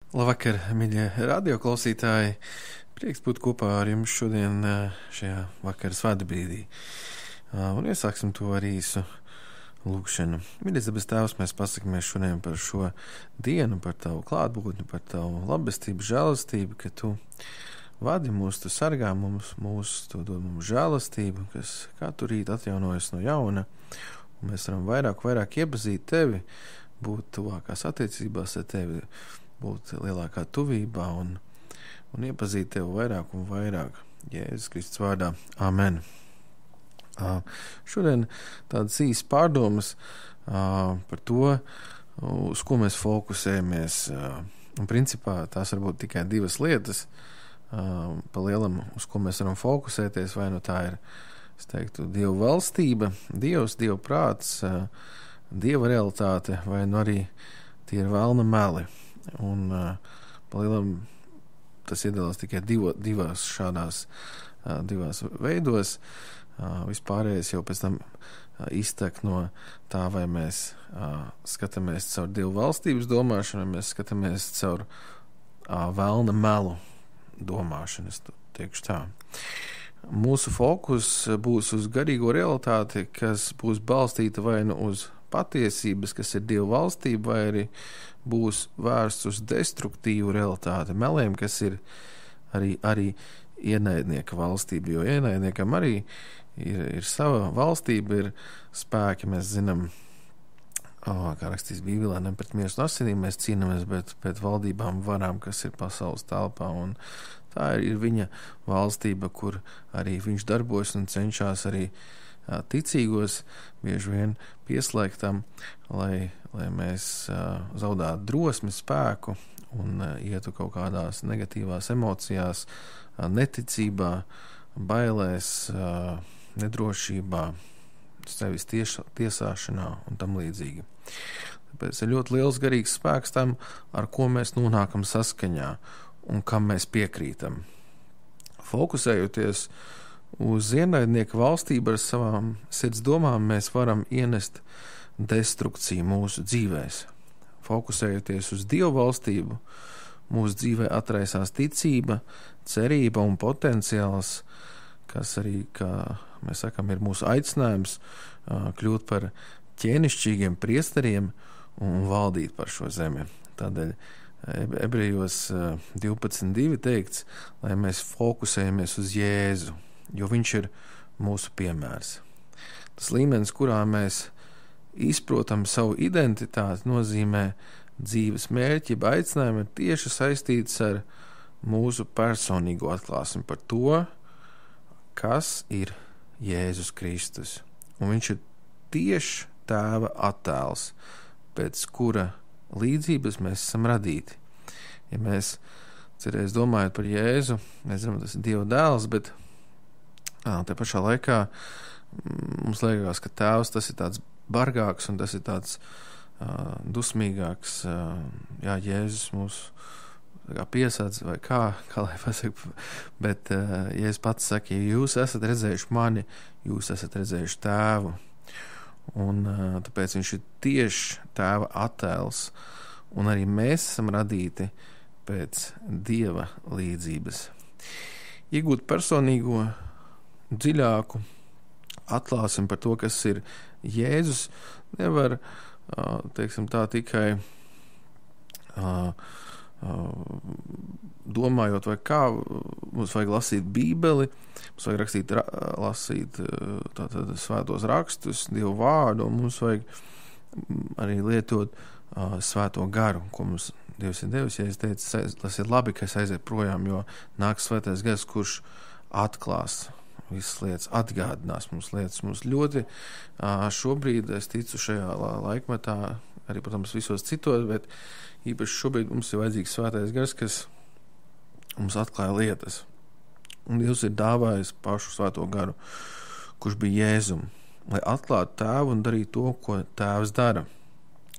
Labvakar, mīļie radioklausītāji! Prieks būt kopā ar jums šodien šajā vakara svētbrīdī. Un iesāksim to ar īsu lūgšanu. Mīļais debes Tēvs, mēs pasakamies šodien par šo dienu, par Tavu klātbūtni, par Tavu labestību, žēlastību, ka Tu vadi mūs, Tu sargā mūs, Tu dod mums žēlastību, kas katru rītu atjaunojas no jauna. Un mēs varam vairāk iepazīt Tevi, būt tuvākās attiecībās ar Tevi, būt lielākā tuvībā un iepazīt Tevi vairāk un vairāk. Jēzus Kristus vārdā. Amen. Šodien tādas īsas pārdomas par to, uz ko mēs fokusējamies. Un principā tās var būt tikai divas lietas, pa lielam, uz ko mēs varam fokusēties, vai nu tā ir, es teiktu, Dieva valstība, Dievs, Dieva prāts, Dieva realitāte, vai nu arī tie ir velna meli. Un palielam tas iedalās tikai divās šādās divās veidos. Vispārējais jau pēc tam iztek no tā, vai mēs skatāmies caur Dievu valstības domāšanu, vai mēs skatāmies caur velna melu domāšanu, es teikšu tā. Mūsu fokus būs uz garīgo realitāti, kas būs balstīta vai nu uz patiesības, kas ir Dieva valstība, vai arī būs vērsts uz destruktīvu realitāti, meliem, kas ir arī ienaidnieka valstība, jo ienaidniekam arī ir sava valstība, ir spēki, mēs zinām, kā rakstīts Bībelē, ne pret miesu un asinīm mēs cīnāmies, bet pret valdībām varām, kas ir pasaules telpā, un tā ir viņa valstība, kur arī viņš darbojas un cenšas arī ticīgos bieži vien pieslēgt tam, lai mēs zaudētu drosmi, spēku un ietu kaut kādās negatīvās emocijās, neticībā, bailēs, nedrošībā, sevis tiesāšanā un tam līdzīgi. Tāpēc ir ļoti liels garīgs spēks tam, ar ko mēs nonākam saskaņā un kam mēs piekrītam. Fokusējoties uz ienaidnieku valstību ar savām sirds domām, mēs varam ienest destrukciju mūsu dzīvēs. Fokusējoties uz Dievu valstību, mūsu dzīvē atraisās ticība, cerība un potenciāls, kas arī, kā mēs sakam, ir mūsu aicinājums kļūt par ķēnišķīgiem priesteriem un valdīt par šo zemi. Tādēļ Ebrejos 12.2 teikts, lai mēs fokusējamies uz Jēzu, jo viņš ir mūsu piemērs. Tas līmenis, kurā mēs izprotam savu identitāti, nozīmē dzīves mērķi, aicinājumu, ir tieši saistīts ar mūsu personīgo atklāsmi par to, kas ir Jēzus Kristus. Un viņš ir tieši Tēva attēls, pēc kura līdzības mēs esam radīti. Ja mēs cerēs domājot par Jēzu, mēs zinām, tas ir Dieva dēls, bet te pašā laikā mums liekas, ka Tēvs tas ir tāds bargāks un tas ir tāds dusmīgāks. Jēzus mūs piesādz vai kā lai pasaka, bet Jēzus pats saka, ja jūs esat redzējuši mani, jūs esat redzējuši Tēvu. Un tāpēc viņš ir tieši Tēva attēls, un arī mēs esam radīti pēc Dieva līdzības. Iegūt personīgo, dziļāku atklāsmi par to, kas ir Jēzus, nevar, teiksim tā, tikai domājot, vai kā mums vajag lasīt Bībeli, mums vajag lasīt tātad svētos rakstus, Dievu vārdu, un mums vajag arī lietot svēto garu, ko mums Dievs ir devis. Ja es teicu, tas ir labi, ka es aiziet projām, jo nāks svētais gars, kurš atklās visas lietas, atgādinās mums lietas. Mums ļoti šobrīd, es ticu šajā laikmetā, arī, protams, visos citos, bet īpaši šobrīd mums ir vajadzīgs svētais gars, kas mums atklāja lietas. Un Dievs ir dāvājis pašu svēto garu, kurš bija Jēzum, lai atklātu Tēvu un darītu to, ko Tēvs dara.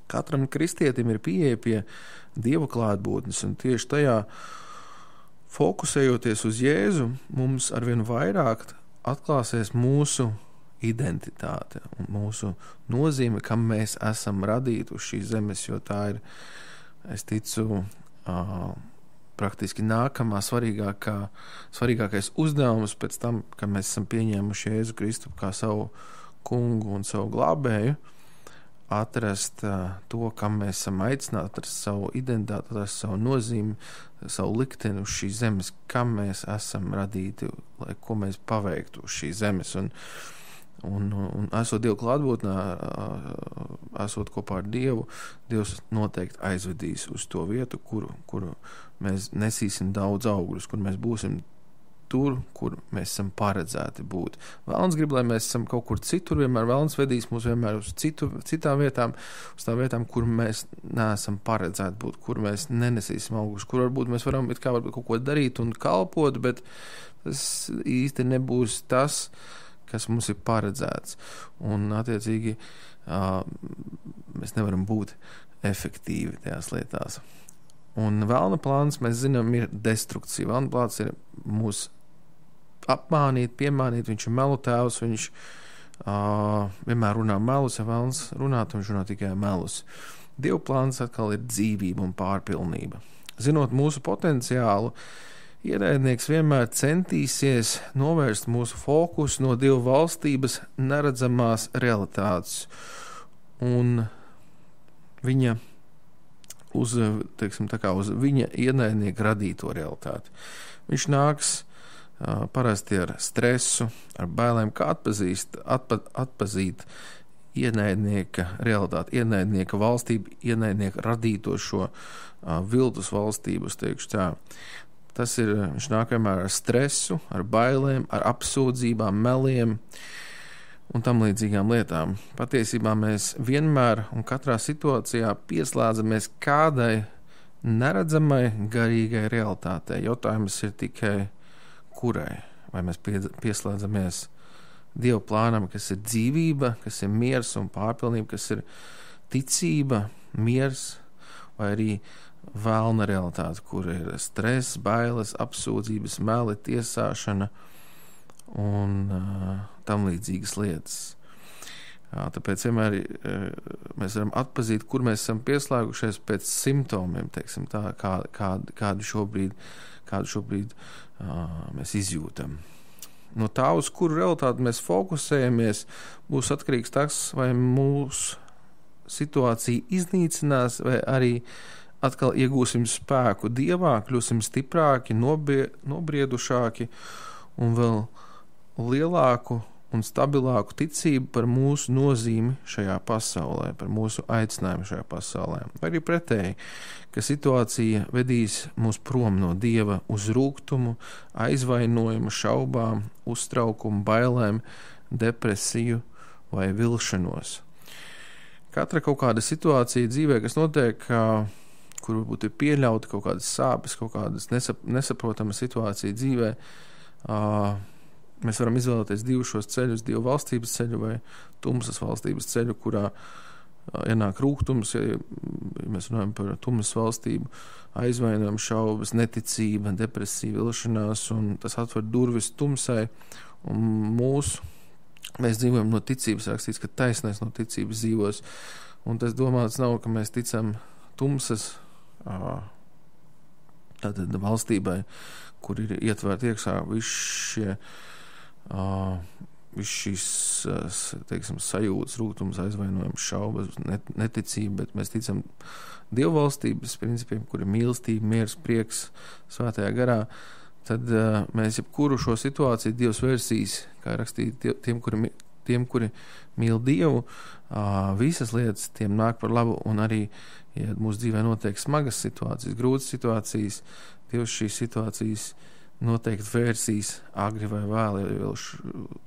Katram kristietim ir pieeja pie Dieva klātbūtnes, un tieši tajā fokusējoties uz Jēzu, mums arvien vairāk atklāsies mūsu identitāte un mūsu nozīme, kam mēs esam radīti uz šīs zemes, jo tā ir, es ticu, praktiski nākamā svarīgākais uzdevums pēc tam, kad mēs esam pieņēmuši Jēzu Kristu kā savu kungu un savu glābēju, atrast to, kam mēs esam aicināti, atrast savu identitāti, atrast savu nozīmi, savu likteni uz šīs zemes, kam mēs esam radīti, lai ko mēs paveiktu uz šīs zemes. Un esot Dievu klātbūtnē, esot kopā ar Dievu, Dievs noteikti aizvedīs uz to vietu, kuru mēs nesīsim daudz augļus, kur mēs būsim tur, kur mēs esam paredzēti būt. Vēlns grib, lai mēs esam kaut kur citur, vienmēr vēlns vedīs mūs vienmēr uz citām vietām, uz tām vietām, kur mēs neesam paredzēti būt, kur mēs nenesīsim augļus, kur varbūt mēs varam varbūt kaut ko darīt un kalpot, bet tas īsti nebūs tas, kas mums ir paredzēts. Un, attiecīgi, mēs nevaram būt efektīvi tajās lietās. Un vēlna plāns, mēs zinām, ir destrukcija. Vēlna plāns ir mūs apmānīt, piemānīt, viņš ir melu tēvs, viņš vienmēr runā melus, ja vēlns runāt, viņš runā tikai melus. Dieva plāns atkal ir dzīvība un pārpilnība. Zinot mūsu potenciālu, ienaidnieks vienmēr centīsies novērst mūsu fokusu no Dieva valstības neredzamās realitātes un viņa uz viņa ienaidnieku radīto realitāti. Viņš nāks parasti ar stresu, ar bailēm, kā atpazīt ienaidnieka realitāti, ienaidnieka valstību, ienaidnieka radīto šo viltus valstību, es teikšu tā. Viņš nāk vienmēr ar stresu, ar bailēm, ar apsūdzībām, meliem un tam līdzīgām lietām. Patiesībā mēs vienmēr un katrā situācijā pieslēdzamies kādai neredzamai garīgai realitātei. Jautājums ir tikai kurai? Vai mēs pieslēdzamies Dieva plānam, kas ir dzīvība, kas ir miers un pārpilnība, kas ir ticība, miers, vai arī vēlna realitāte, kur ir stress, bailes, apsūdzības, meli, tiesāšana un tam līdzīgas lietas. Tāpēc vienmēr mēs varam atpazīt, kur mēs esam pieslēgušies pēc simptomiem, teiksim tā, kādu šobrīd mēs izjūtam. No tā, uz kuru realitāti mēs fokusējamies, būs atkarīgs tas, vai mūsu situācija iznīcinās, vai arī atkal iegūsim spēku Dievā, kļūsim stiprāki, nobriedušāki un vēl lielāku un stabilāku ticību par mūsu nozīmi šajā pasaulē, par mūsu aicinājumu šajā pasaulē. Vai arī pretēji, ka situācija vedīs mūs prom no Dieva uz rūgtumu, aizvainojumu, šaubām, uztraukumu, bailēm, depresiju vai vilšanos. Katra kaut kāda situācija dzīvē, kas notiek, kur varbūt ir pieļauta kaut kādas sāpes, kaut kādas nesaprotama situācija dzīvē, mēs varam izvēlēties divus šos ceļus, Dieva valstības ceļu vai tumsas valstības ceļu, kurā ienāk rūgtums, ja mēs runājam par tumsas valstību, aizvainojumu, šaubas, neticība, depresija, vilšanās, un tas atver durvis tumsai, un mēs dzīvojam no ticības, rakstīts, ka taisnais no ticības dzīvos, un tas domāts nav, ka mēs ticam tumsas tātad valstībai, kur ir ietvērt iekšā viss šīs, teiksim, sajūtas, rūgtums, aizvainojums, šaubas, neticība, bet mēs ticam Dieva valstības principiem, kur ir mīlestība, miers, prieks, svētajā garā, tad mēs jebkuru šo situāciju Dievs vērsīs, kā rakstīt, tiem, kuri mīl Dievu, visas lietas tiem nāk par labu, un arī, ja mūsu dzīvē notiek smagas situācijas, grūtas situācijas, Dievs šīs situācijas noteikti vērsīs agri vai vēli, jo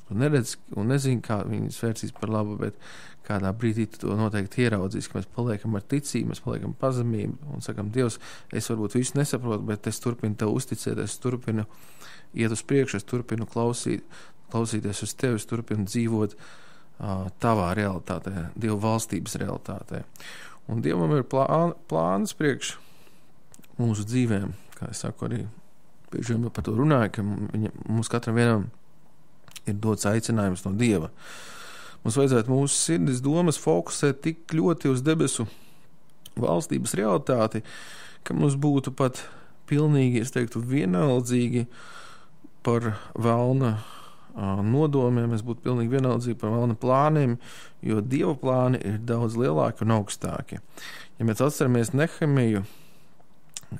tu neredz un nezini, kā viņas vērsīs par labu, bet kādā brīdī tu to noteikti ieraudzīs, ka mēs paliekam ar ticību, mēs paliekam pazemību un sakam, Dievs, es varbūt visu nesaprotu, bet es turpinu Tev uzticēt, es turpinu iet uz priekšu, es turpinu klausīties uz Tevi, es turpinu dzīvot Tavā realitātē, Dieva valstības realitātē. Un Dievam ir plāns priekš mūsu dzīvēm, kā es saku arī bieži vien par to runāju, ka mums katram vienam ir dots aicinājums no Dieva. Mums vajadzētu mūsu sirdis domas fokusēt tik ļoti uz debesu valstības realitāti, ka mums būtu pat pilnīgi, es teiktu, vienaldzīgi par velna nodomiem, mēs būtu pilnīgi vienaldzīgi par velna plāniem, jo Dieva plāni ir daudz lielāki un augstāki. Ja mēs atceramies Nehemiju,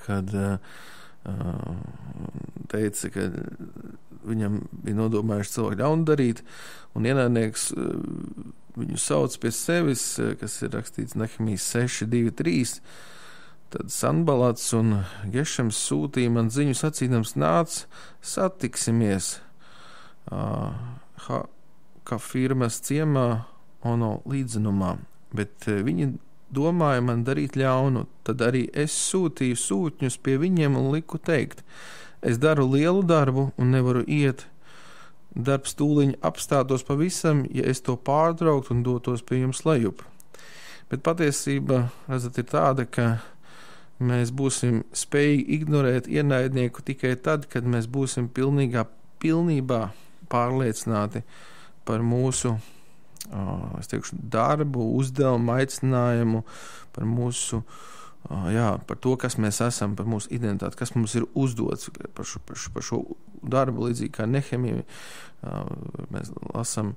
kad teica, ka viņam bija nodomājuši cilvēku ļaunu darīt, un ienaidnieks viņu sauc pie sevis, kas ir rakstīts Nehemijas 6:2-3, tad Sanbalats un Gešems sūtīja man ziņu sacīdams, nāc, satiksimies kā firmas ciemā Ono līdzenumā, bet viņi domāja man darīt ļaunu, tad arī es sūtīju sūtņus pie viņiem un liku teikt, es daru lielu darbu un nevaru iet, darbs tūliņ apstātos pavisam, ja es to pārtrauktu un dotos pie jums lejup. Bet patiesība, redzat, ir tāda, ka mēs būsim spējīgi ignorēt ienaidnieku tikai tad, kad mēs būsim pilnībā pārliecināti par mūsu, es teikšu, darbu, uzdevumu, aicinājumu, par mūsu, par to, kas mēs esam, par mūsu identitāti, kas mums ir uzdots par šo darbu, līdzīgi kā Nehemija. Mēs lasam,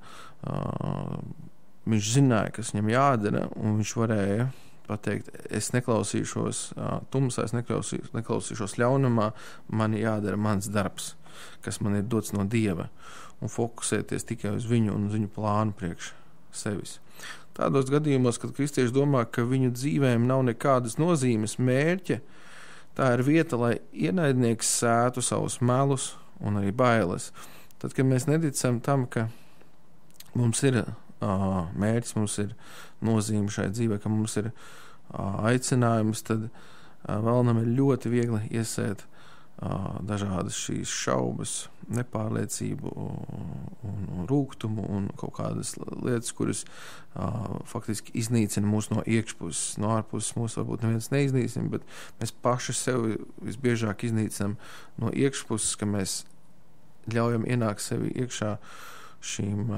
viņš zināja, kas viņam jādara, un viņš varēja pateikt, es neklausīšos tumsā, es neklausīšos ļaunumā, man jādara mans darbs, kas man ir dots no Dieva, un fokusēties tikai uz viņu un uz viņu plānu priekš sevis. Tādos gadījumos, kad kristieši domā, ka viņu dzīvēm nav nekādas nozīmes mērķa, tā ir vieta, lai ienaidnieks sētu savus melus un arī bailes. Tad, kad mēs neticam tam, ka mums ir mērķis, mums ir nozīme šai dzīvē, ka mums ir aicinājums, tad vēlnam ir ļoti viegli iesēt dažādas šīs šaubas, nepārliecību un rūgtumu un kaut kādas lietas, kuras faktiski iznīcina mūs no iekšpuses. No ārpuses mūs varbūt neviens neiznīcina, bet mēs paši sevi visbiežāk iznīcinam no iekšpuses, ka mēs ļaujam ienākt sevi iekšā šīm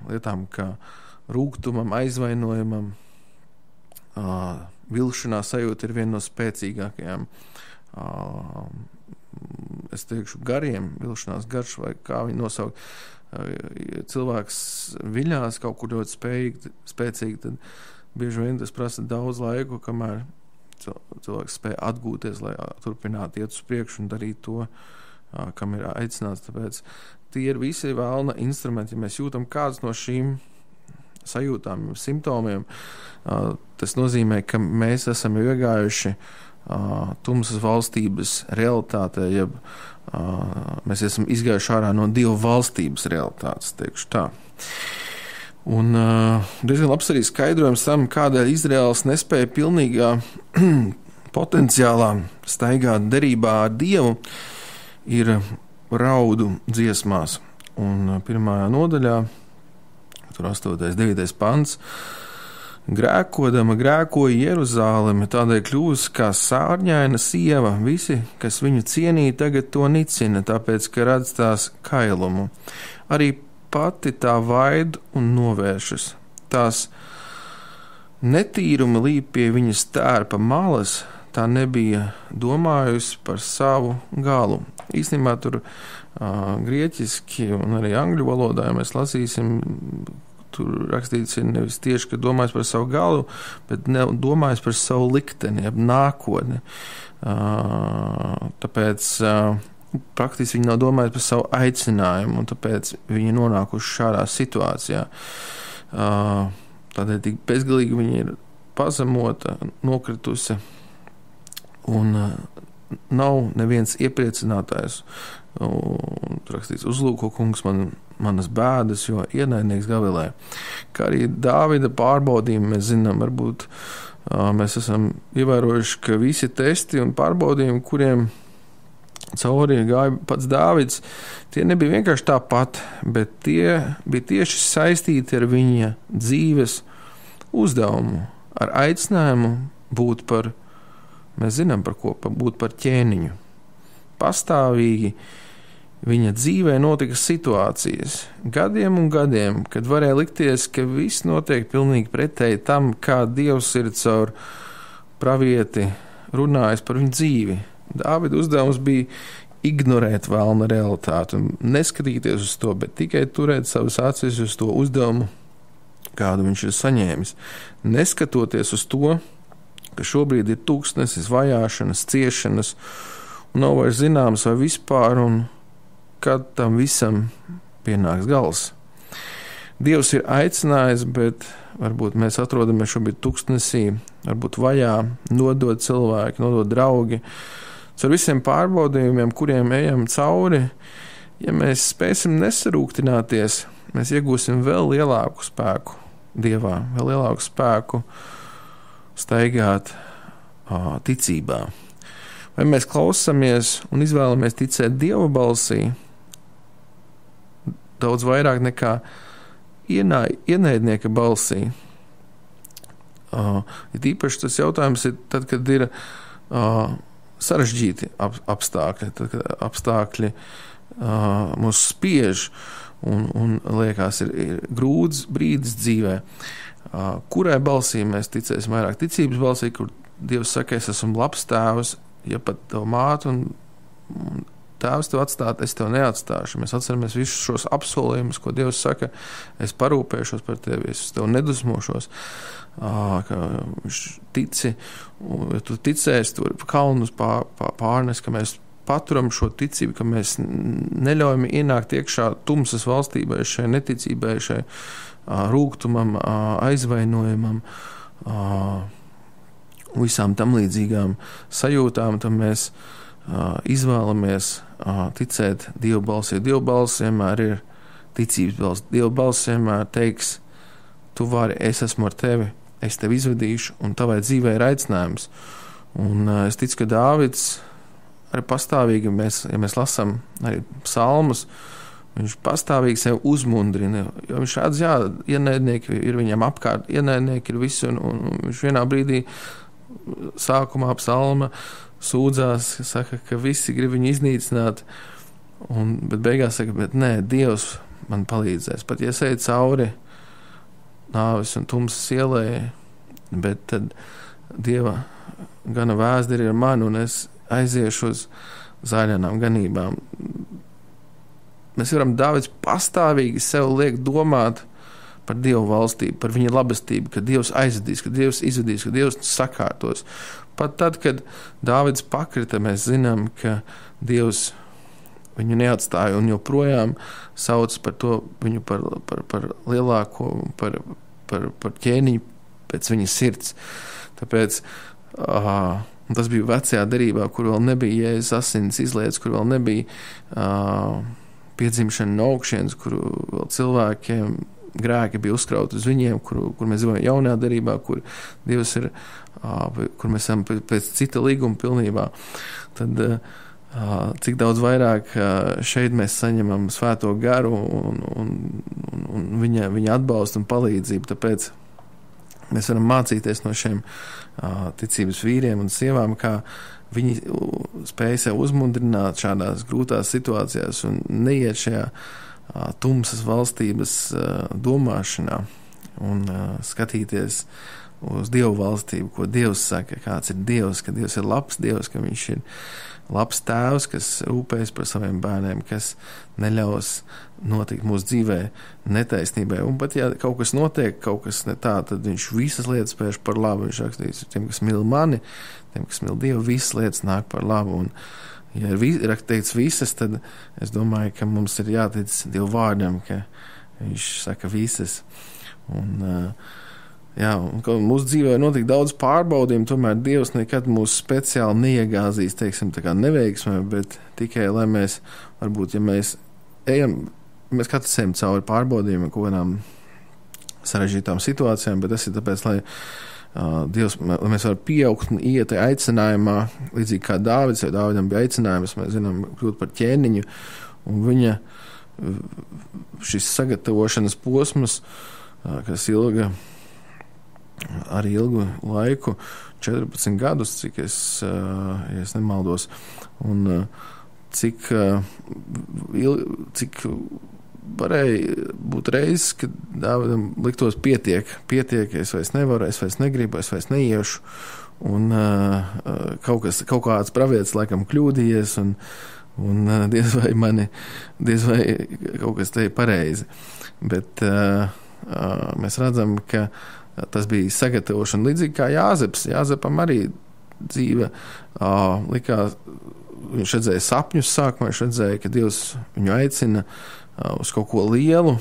lietām, kā rūgtumam, aizvainojumam. Vilšanās sajūta ir viena no spēcīgākajām, es teikšu, gariem, vilšanās garš, vai kā viņi nosaukt. Cilvēks viļās kaut kur ļoti spēcīgi, tad bieži vien tas prasa daudz laiku, kamēr cilvēks spēj atgūties, lai turpinātu iet uz priekšu un darīt to, kam ir aicināts. Tāpēc tie ir visi vēlna instrumenti. Ja mēs jūtam kāds no šīm sajūtām, simptomiem, tas nozīmē, ka mēs esam iegājuši tumsas valstības realitātē, jeb mēs esam izgājuši ārā no Dieva valstības realitātes, teikšu tā. Un diezgan labs arī skaidrojums tam, kādēļ Izraels nespēja pilnīgā potenciālā staigāt derībā ar Dievu, ir raudu dziesmās. Un pirmajā nodaļā, tur 8. 9. pants, grēkodama grēkoja Jeruzāleme, tādēļ kļūst kā sārņaina sieva, visi, kas viņu cienīja, tagad to nicina, tāpēc, ka redz tās kailumu. Arī pati tā vaid un novēršas. Tās netīrumi līp pie viņas tērpa malas, tā nebija domājusi par savu galu. Īstenībā tur grieķiski un arī angļu valodā, ja mēs lasīsim, tur rakstīts ir nevis tieši, ka domājas par savu galu, bet domājas par savu likteni, jeb nākotni. Tāpēc praktiski viņi nav domājuši par savu aicinājumu, un tāpēc viņi nonākuši šādā situācijā. Tādēļ tik bezgalīgi viņi ir pazemota, nokritusi, un nav neviens iepriecinātājs. Tur rakstīts, uzlūko kungs manas bēdas, jo ienaidnieks gavilē. Kā arī Dāvida pārbaudījumi, mēs zinām, varbūt mēs esam ievērojuši, ka visi testi un pārbaudījumi, kuriem cauri gāja pats Dāvids, tie nebija vienkārši tāpat, bet tie bija tieši saistīti ar viņa dzīves uzdevumu, ar aicinājumu būt par, mēs zinām par ko, būt par ķēniņu. Pastāvīgi viņa dzīvē notika situācijas, gadiem un gadiem, kad varēja likties, ka viss notiek pilnīgi pretēji tam, kā Dievs ir caur pravieti runājis par viņu dzīvi. Dāvida uzdevums bija ignorēt vēlna realitāti un neskatīties uz to, bet tikai turēt savas acis uz to uzdevumu, kādu viņš ir saņēmis. Neskatoties uz to, ka šobrīd ir tūkstnesis vajāšanas, ciešanas, un nav vairs zināms vai vispār, un kad tam visam pienāks gals. Dievs ir aicinājis, bet varbūt mēs atrodamies šobrīd tūkstnesī, varbūt vajā, nodot cilvēki, nodot draugi. Ar visiem pārbaudījumiem, kuriem ejam cauri, ja mēs spēsim nesarūktināties, mēs iegūsim vēl lielāku spēku Dievā, vēl lielāku spēku staigāt ticībā. Vai mēs klausamies un izvēlamies ticēt Dieva balsī daudz vairāk nekā ienaidnieka balsī? Īpaši tas jautājums ir tad, kad ir sarežģīti apstākļi, tad, kad apstākļi mūs spiež un liekas, ir grūts brīdis dzīvē. Kurai balsī mēs ticēsim vairāk? Ticības balsī, kur Dievs saka, es esmu labs tēvs, ja pat tev māte un tēvs tev atstāt, es tev neatstāšu. Mēs atceramies visus šos apsolījumus, ko Dievs saka, es parūpēšos par tevi, es tev nedusmošos. Ka viņš tici, ja tu ticēsi, tu kalnus pārnes, ka mēs paturam šo ticību, ka mēs neļaujam ienākt iekšā tumsas valstībai, šai neticībai, šai rūgtumam, aizvainojumam, visām tam līdzīgām sajūtām, tad mēs izvēlamies ticēt Dieva balsī. Dieva balss vienmēr ir ticības balss. Dieva balss vienmēr teiks, tu vari, es esmu ar tevi, es tevi izvedīšu, un tavai dzīvē ir aicinājums. Un es ticu, ka Dāvids arī pastāvīgi, ja mēs lasām arī psalmus, viņš pastāvīgi sev uzmundrina, jo viņš redz, ienaidnieki ir viņam apkārt, ienaidnieki ir visi, un viņš vienā brīdī sākumā psalma sūdzās, saka, ka visi grib viņu iznīcināt, bet beigās saka, bet nē, Dievs man palīdzēs. Pat ja es eju cauri nāves un tumsas ielai, bet tad Dieva gana vēzdi ir ar mani, un es aiziešu uz zaļainām ganībām. Mēs varam Dāvids pastāvīgi sev liek domāt par Dievu valstību, par viņa labestību, ka Dievs aizvedīs, ka Dievs izvedīs, ka Dievs sakārtos. Pat tad, kad Dāvids pakrita, mēs zinām, ka Dievs viņu neatstāja un joprojām sauc par to viņu par lielāko, par ķēniņu pēc viņa sirds. Tāpēc tas bija vecajā derībā, kur vēl nebija Jēzus asins izlietas, kur vēl nebija piedzimšana no augšienes, kur vēl cilvēkiem grēki bija uzkrauti uz viņiem, kur mēs dzīvojam jaunajā derībā, kur Dievs ir, kur mēs esam pēc cita līguma pilnībā. Tad cik daudz vairāk šeit mēs saņemam svēto garu un viņa atbalstu un palīdzību. Tāpēc mēs varam mācīties no šiem ticības vīriem un sievām, kā viņi spēja sev uzmundrināt šādās grūtās situācijās un neiet šajā tumsas valstības domāšanā un skatīties uz Dievu valstību, ko Dievs saka, kāds ir Dievs, ka Dievs ir labs Dievs, ka viņš ir labs tēvs, kas rūpējas par saviem bērniem, kas neļaus notikt mūsu dzīvē netaisnībai. Un pat ja kaut kas notiek, kaut kas ne tā, tad viņš visas lietas spēš par labu. Viņš rakstīs, tiem, kas mīl mani, tiem, kas mīl Dievu, visas lietas nāk par labu. Un ja ir teikts visas, tad es domāju, ka mums ir jātic Dievu vārdam, ka viņš saka visas. Un mūsu dzīvē notika daudz pārbaudījumu, tomēr Dievs nekad mūs speciāli neiegāzīs, teiksim, tā kā neveiksmē, bet tikai, lai mēs, varbūt, ja mēs mēs katrs ejam cauri pārbaudījumiem, kaut kādām sarežģītām situācijām, bet tas ir tāpēc, lai Dievs, lai mēs varam pieaugt un iet aicinājumā, līdzīgi kā Dāvids, jo Dāvidam bija aicinājums, mēs zinām, kļūt par ķēniņu, un viņa šis sagatavošanas posms, kas ilga arī ilgu laiku, 14 gadus, cik ja es nemaldos, un cik varēja būt reizes, kad Dāvidam liktos pietiek, es vairs nevaru, es vairs negribu, es vairs neiešu, un kaut kāds pravietis laikam kļūdījies, un diez vai kaut kas te ir pareizi. Bet mēs redzam, ka tas bija sagatavošana līdzīgi kā Jāzeps. Jāzepam arī dzīve likās, viņš redzēja sapņus sākumā, viņš redzēja, ka Dievs viņu aicina uz kaut ko lielu,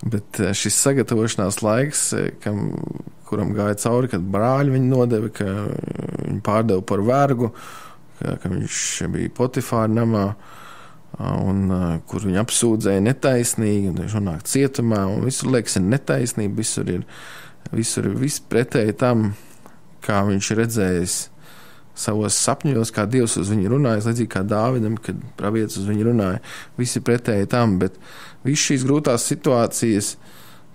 bet šis sagatavošanās laiks, kuram gāja cauri, kad brāļi viņu nodeva, ka viņu pārdeva par vergu, ka viņš bija Potifāra namā, un kur viņu apsūdzēja netaisnīgi, un viņš nonāk cietumā, un visur liekas ir netaisnība, visur ir viss pretēji tam, kā viņš ir redzējis savos sapņos, kā Dievs uz viņu runāja, līdzīgi kā Dāvidam, kad pravietis uz viņu runāja, visi pretēji tam, bet viss šīs grūtās situācijas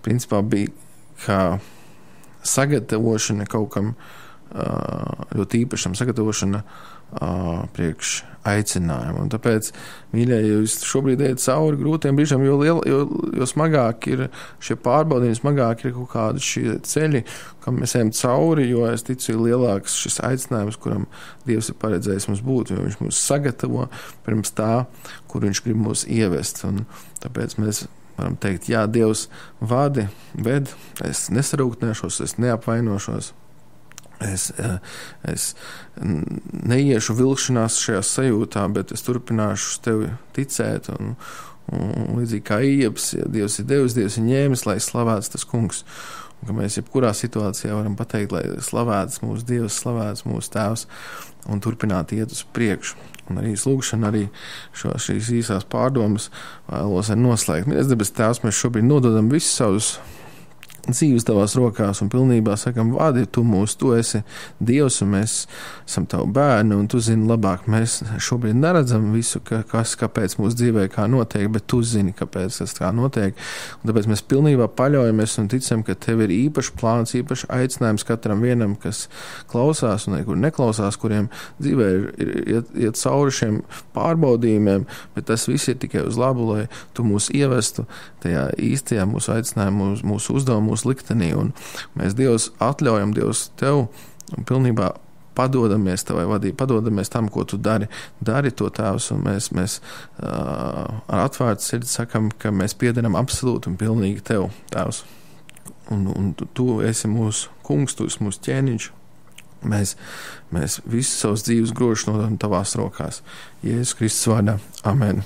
principā bija kā sagatavošana kaut kam ļoti īpašam, sagatavošana priekš aicinājumu. Un tāpēc, mīļie, ja jūs šobrīd ejat cauri grūtiem brīžiem, jo smagāk ir šie pārbaudījumi, smagāk ir kaut kādi šie ceļi, kam mēs ejam cauri, jo es ticu, ir lielāks šis aicinājums, kuram Dievs ir paredzējis mums būt, jo viņš mūs sagatavo pirms tā, kur viņš grib mūs ievest. Un tāpēc mēs varam teikt, jā, Dievs ved, es nesarūktināšos, es neapvainošos. Es neiešu vilkšanās šajā sajūtā, bet es turpināšu uz tevi ticēt, un līdzīgi kā Ijobs, ja Dievs ir devis, Dievs ir ņēmis, lai slavēts tas kungs, un ka mēs jebkurā situācijā varam pateikt, lai slavēts mūsu Dievs, slavēts mūsu Tēvs, un turpināt iet uz priekšu. Un arī lūgšana, arī šīs īsās pārdomas vēlos arī noslēgt. Mēs, debes Tēvs, mēs šobrīd nododam visus savus dzīves tavās rokās un pilnībā sakam, vadi, tu esi Dievs, un mēs esam tavu bērni, un tu zini labāk. Mēs šobrīd neredzam visu, kāpēc mūsu dzīvē kā notiek, bet tu zini, kāpēc tas tā notiek. Un tāpēc mēs pilnībā paļaujamies un ticam, ka tev ir īpašs plāns, īpašs aicinājums katram vienam, kas klausās un kur neklausās, kuriem dzīvē ir iet cauri šiem pārbaudījumiem, bet tas viss ir tikai uz labu, lai tu mūs ievestu tajā īstajā mūsu aicinājumā, mūsu uzdevumu, mūsu liktenī, un mēs Dievs atļaujam, Dievs tev un pilnībā padodamies tavai vadībai, padodamies tam, ko tu dari to, Tēvs, un mēs ar atvērtu sirdi sakam, ka mēs piederam absolūti un pilnīgi tev, Tēvs, un tu esi mūsu kungs, tu esi mūsu ķēniņš, mēs visu savus dzīves grožus nododam tavās rokās. Jēzus Kristus vārdā. Amen.